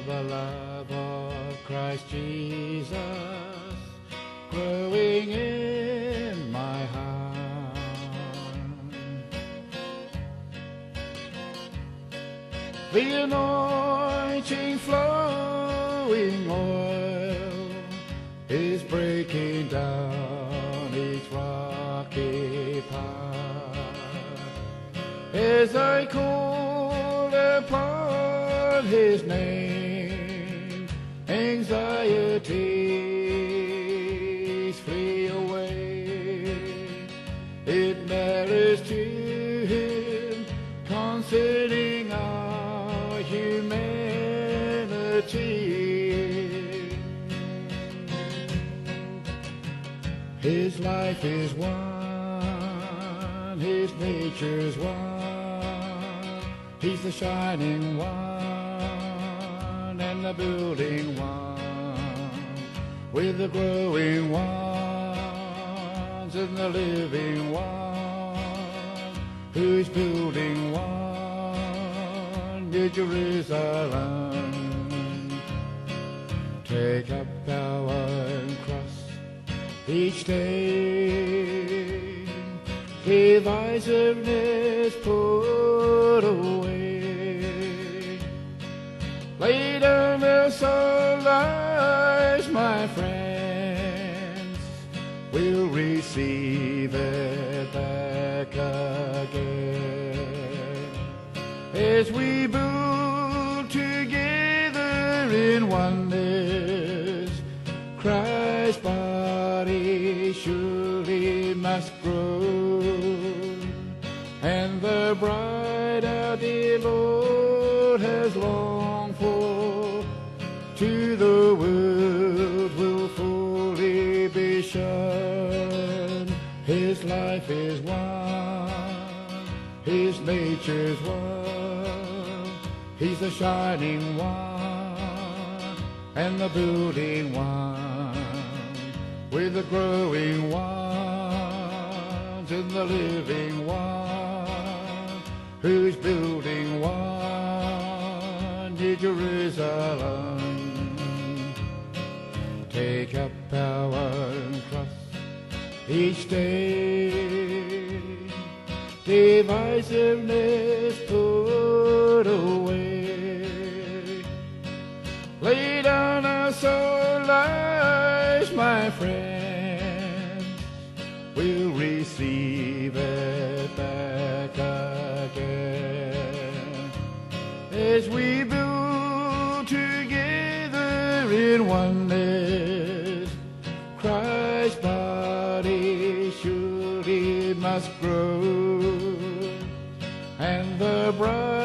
the love of Christ Jesus growing in my heart. The anointing flowing oil is breaking down each rocky path as I call upon His name. Anxieties flee away. It matters to Him concerning our humanity. His life is one, His nature's one. He's the shining one and the building one, with the growing ones and the living one, who's building one, New Jerusalem. Take up our cross each day, divisiveness put away. Lay down our lives, my friends, we'll receive it back again as we build together in oneness. Christ's body surely must grow, and the bride our dear Lord has longed for to the world will fully be shown. His life is one, His nature's one. He's the shining one and the building one, with the growing ones and the living one, who's building one, New Jerusalem. Take up our cross each day, divisiveness put away. Lay down our soul lives, my friends, we'll receive it back again as we build together in oneness. Christ's body surely must grow, and the bride